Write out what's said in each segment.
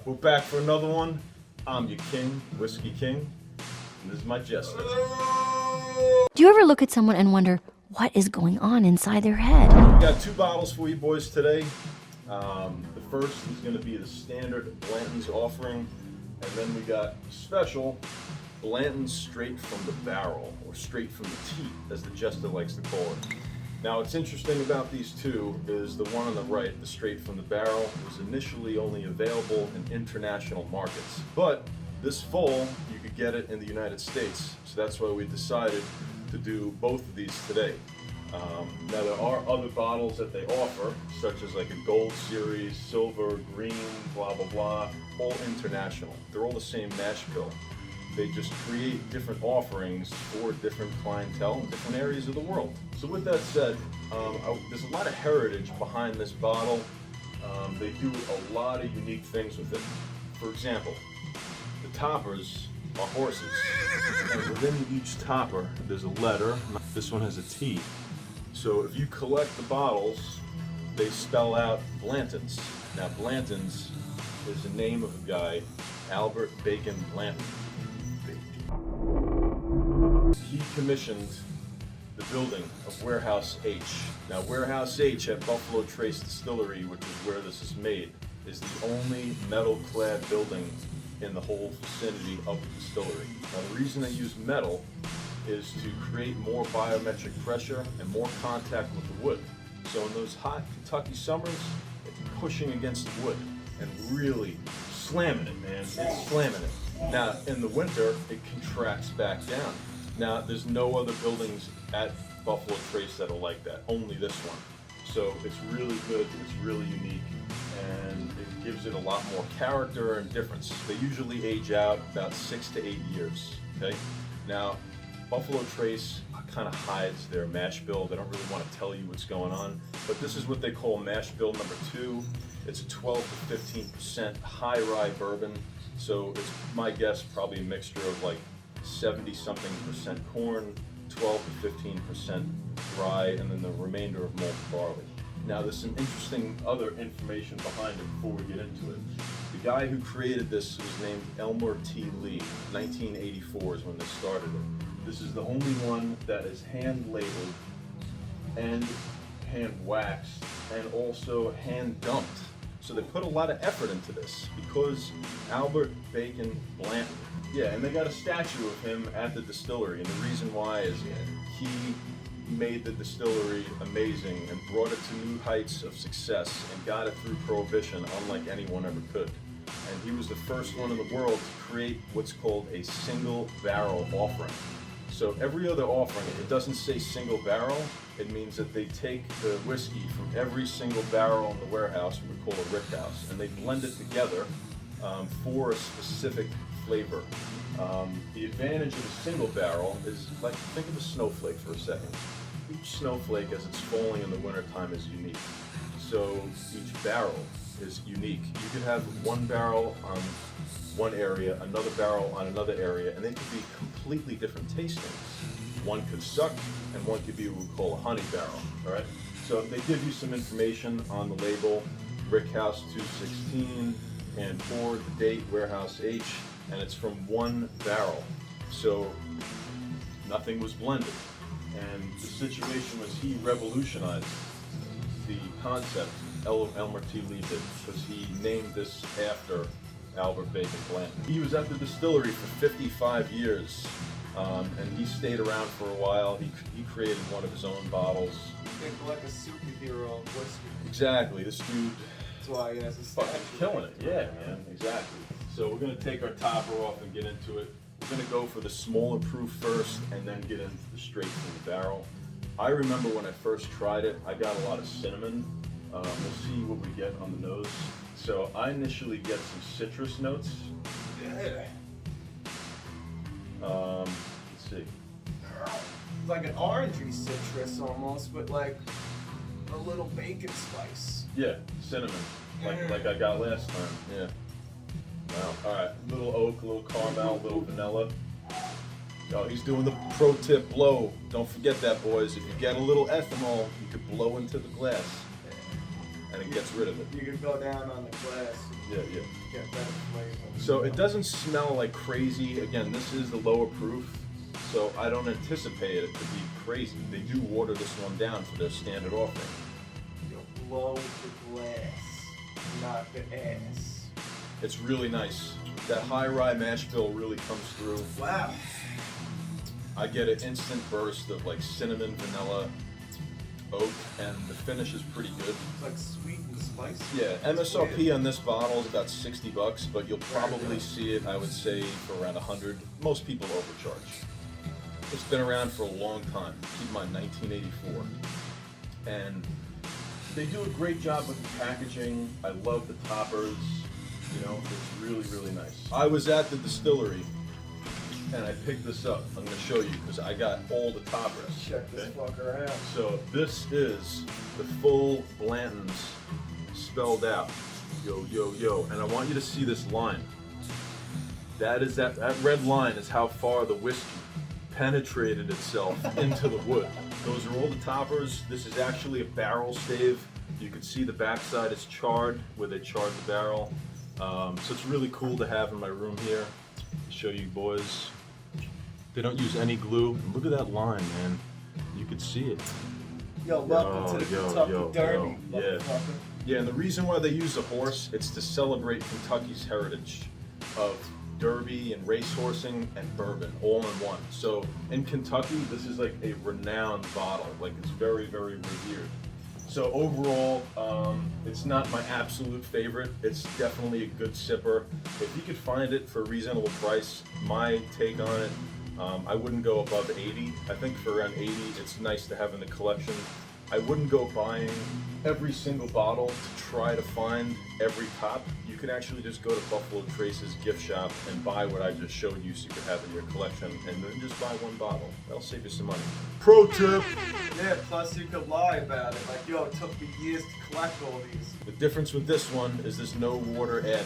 We're back for another one. I'm your king, Whiskey King, and this is my jester. Do you ever look at someone and wonder what is going on inside their head? We got 2 bottles for you boys today. The first is going to be the standard Blanton's offering, and then we got special Blanton's straight from the barrel, or straight from the teat, as the jester likes to call it. Now, what's interesting about these two is the one on the right, the straight from the barrel, was initially only available in international markets. But this fall, you could get it in the United States. So that's why we decided to do both of these today. Now, there are other bottles that they offer, such as like a gold series, silver, green, blah, blah, blah, all international. They're all the same mash bill. They just create different offerings for different clientele in different areas of the world. So with that said, there's a lot of heritage behind this bottle. They do a lot of unique things with it. For example, the toppers are horses. And within each topper, there's a letter. This one has a T. So if you collect the bottles, they spell out Blantons. Now, Blantons is the name of a guy, Albert Bacon Blanton. He commissioned the building of Warehouse H. Now, Warehouse H at Buffalo Trace Distillery, which is where this is made, is the only metal-clad building in the whole vicinity of the distillery. Now, the reason they use metal is to create more biometric pressure and more contact with the wood. So in those hot Kentucky summers, it's pushing against the wood and really slamming it, man. It's slamming it. Now, in the winter, it contracts back down. Now, there's no other buildings at Buffalo Trace that are like that, only this one. So it's really good, it's really unique, and it gives it a lot more character and difference. They usually age out about 6 to 8 years, okay? Now, Buffalo Trace kind of hides their mash bill. They don't really want to tell you what's going on, but this is what they call mash bill number 2. It's a 12 to 15% high rye bourbon. So it's, my guess, probably a mixture of like 70-something% corn, 12 to 15% rye, and then the remainder of malt barley. Now, there's some interesting other information behind it before we get into it. The guy who created this was named Elmer T. Lee. 1984 is when they started it. This is the only one that is hand labeled and hand waxed and also hand dumped. So they put a lot of effort into this because Albert Bacon Blanton. Yeah, and they got a statue of him at the distillery, and the reason why is he made the distillery amazing and brought it to new heights of success and got it through Prohibition unlike anyone ever could. And he was the first one in the world to create what's called a single barrel offering. So every other offering, if it doesn't say single barrel, it means that they take the whiskey from every single barrel in the warehouse, what we call a rick house, and they blend it together for a specific flavor. The advantage of a single barrel is, like, think of a snowflake for a second. Each snowflake as it's falling in the wintertime is unique. So each barrel is unique. You could have one barrel on one area, another barrel on another area, and they could be completely different tastings. One could suck, and one could be what we call a honey barrel, all right? So they give you some information on the label, Rickhouse 216, and for the date, Warehouse H, and it's from one barrel. So nothing was blended. And the situation was he revolutionized the concept Elmer T. Lee did, because he named this after Albert Bacon Blanton. He was at the distillery for 55 years, and he stayed around for a while. He created one of his own bottles. Think like a superhero of whiskey. Exactly, this dude. That's why he has a Fucking statue. killing it, yeah, man, exactly. So we're gonna take our topper off and get into it. We're gonna go for the smaller proof first, and then get into the straight from the barrel. I remember when I first tried it, I got a lot of cinnamon. We'll see what we get on the nose. So I initially get some citrus notes. Yeah. Let's see. Like an orangey citrus almost, but like a little bacon spice. Yeah, cinnamon, like I got last time. Yeah. Wow. All right. Little oak, little caramel, little vanilla. Oh, he's doing the pro tip blow. Don't forget that, boys. If you get a little ethanol, you could blow into the glass. and it gets rid of it. You can go down on the glass. Yeah. Get better flavor. So it doesn't smell like crazy. Again, this is the lower proof, so I don't anticipate it to be crazy. They do water this one down for their standard offering. You blow the glass, not the ass. It's really nice. That high rye mash bill really comes through. Wow. I get an instant burst of like cinnamon, vanilla, oak, and the finish is pretty good. It's like sweet and spicy. Yeah, MSRP on this bottle is about $60, but you'll probably see it, I would say, for around 100. Most people overcharge. It's been around for a long time. Keep in mind, 1984. And they do a great job with the packaging. I love the toppers. You know, it's really, really nice. I was at the distillery and I picked this up. I'm going to show you because I got all the toppers. Check this fucker out. So this is the full Blantons spelled out. Yo, yo, yo. And I want you to see this line. That red line is how far the whiskey penetrated itself into the wood. Those are all the toppers. This is actually a barrel stave. You can see the backside is charred where they charred the barrel. So it's really cool to have in my room here. Show you boys. They don't use any glue. Look at that line, man. You can see it. Yo, welcome to the Kentucky Derby, motherfucker. Yeah, and the reason why they use a horse, it's to celebrate Kentucky's heritage of derby and racehorsing and bourbon all in one. So in Kentucky, this is like a renowned bottle. Like it's very, very revered. So overall, it's not my absolute favorite. It's definitely a good sipper. If you could find it for a reasonable price, my take on it, I wouldn't go above 80. I think for around 80, it's nice to have in the collection. I wouldn't go buying every single bottle to try to find every top. You can actually just go to Buffalo Trace's gift shop and buy what I just showed you so you could have in your collection, and then just buy one bottle. That'll save you some money. Pro tip! Yeah, plus you could lie about it. Like, yo, it took me years to collect all these. The difference with this one is there's no water added.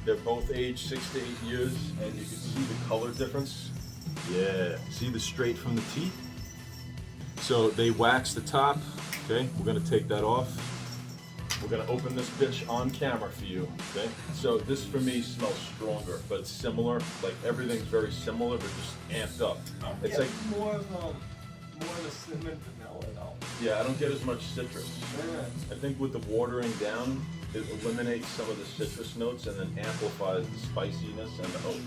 They're both aged 6 to 8 years, and you can see the color difference. Yeah, see the straight from the teeth? So they wax the top. Okay, we're gonna take that off. We're gonna open this bitch on camera for you. Okay, so this for me smells stronger, but it's similar. Like everything's very similar, but just amped up. It's like more of the cinnamon vanilla though. Yeah, I don't get as much citrus. Yeah. I think with the watering down, it eliminates some of the citrus notes and then amplifies the spiciness and the oak.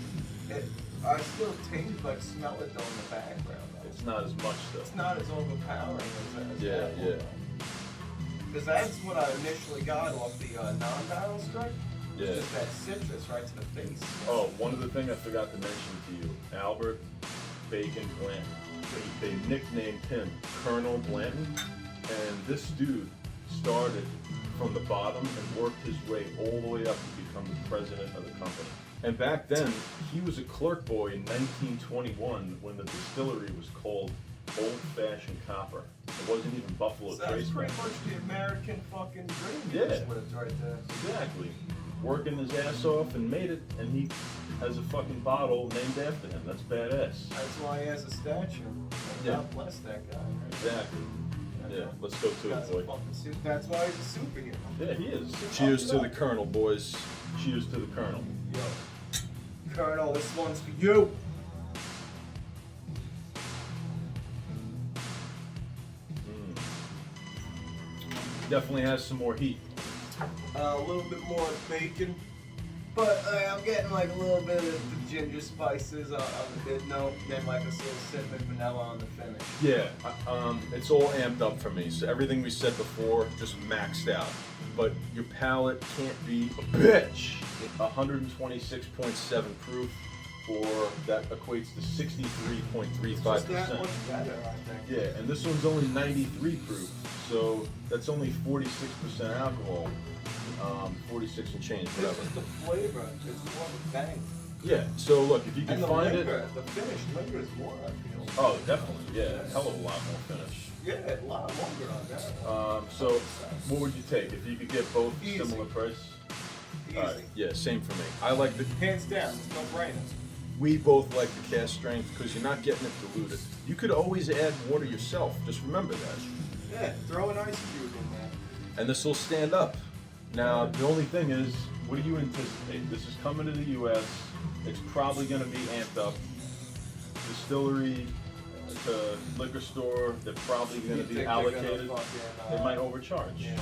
I still taste like smell it though in the background. It's not as much though. It's not as overpowering as Yeah. Because that's what I initially got off the non-barrel strike. Yeah. Just that citrus right to the face. Oh, one other thing I forgot to mention to you. Albert Bacon Blanton. They nicknamed him Colonel Blanton, and this dude started from the bottom and worked his way all the way up to become the president of the company. And back then, he was a clerk boy in 1921 when the distillery was called Old Fashioned Copper. It wasn't even Buffalo So that's Trace. pretty much the American fucking dream. Yeah. You just lived right there. Exactly. Working his ass off and made it, and he has a fucking bottle named after him. That's badass. That's why he has a statue. Yeah. God bless that guy. Right? Exactly. Yeah, let's go to it, boy. That's why he's a superhero. Yeah, he is. Cheers to the Colonel, boys. Cheers to the Colonel. Yo, Colonel, this one's for you. Definitely has some more heat. A little bit more bacon, but I'm getting like a little bit of the ginger spices on the mid note, then like a little cinnamon vanilla on the finish. Yeah, it's all amped up for me. So everything we said before just maxed out. But your palate can't be a bitch. 126.7 proof, or that equates to 63.35%. Just that much better, I think. Yeah, and this one's only 93 proof, so that's only 46% alcohol. 46 and change, It's whatever. just the flavor. It's more of a bang. Yeah, so look, if you can And the find liquor, it. the finish lingers more, I feel. Oh, definitely, yeah, a hell of a lot more finish. Yeah, a lot longer on that one. So what would you take if you could get both Easy. similar price? Easy. All right, yeah, same for me. I like the. Hands down, it's no brainer. We both like the cast strength because you're not getting it diluted. You could always add water yourself. Just remember that. Yeah, throw an ice cube in there. and this will stand up. Now, the only thing is, what do you anticipate? This is coming to the U.S. It's probably going to be amped up. Distillery to liquor store, they're probably going to be allocated. They might overcharge. Yeah.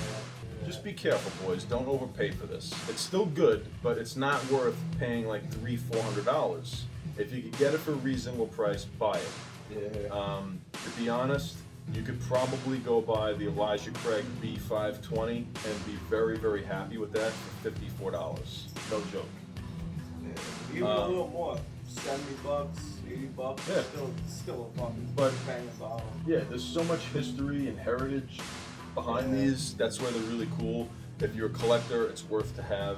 Just be careful, boys. Don't overpay for this. It's still good, but it's not worth paying like $300-400. If you could get it for a reasonable price, buy it. Yeah. To be honest, you could probably go buy the Elijah Craig B520 and be very, very happy with that for $54. No joke. Yeah. Even a little more, $70, $80. Yeah. Still a fucking But- bang bottle. Yeah, there's so much history and heritage behind these. That's why they're really cool. If you're a collector, it's worth to have.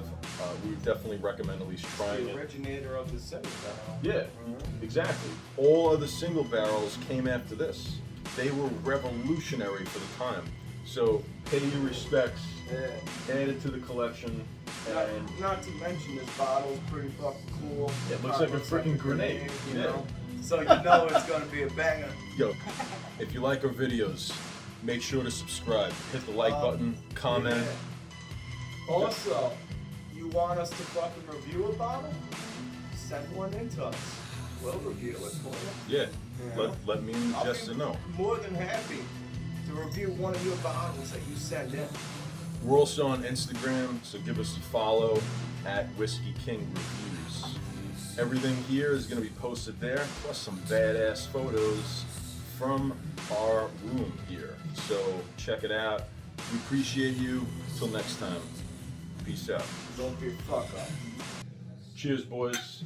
We would definitely recommend at least trying The it. originator of the single barrel. Yeah, exactly. All other single barrels came after this. They were revolutionary for the time. So pay your respects, Yeah. add it to the collection, and Not to mention this bottle's pretty fucking cool. It looks like a freaking grenade. You Yeah. know? So you know it's gonna be a banger. yo, if you like our videos, make sure to subscribe. Hit the like button, comment. Yeah. Also, you want us to fucking review a bottle? Send one in to us. We'll review it for you. Yeah, Yeah. let me and I'll Justin be know. more than happy to review one of your bottles that you send in. We're also on Instagram, so give us a follow at Whiskey King Reviews. Everything here is going to be posted there, plus some badass photos from our room here. So check it out. We appreciate you. Till next time, peace out. Don't be a fuck up. Cheers, boys.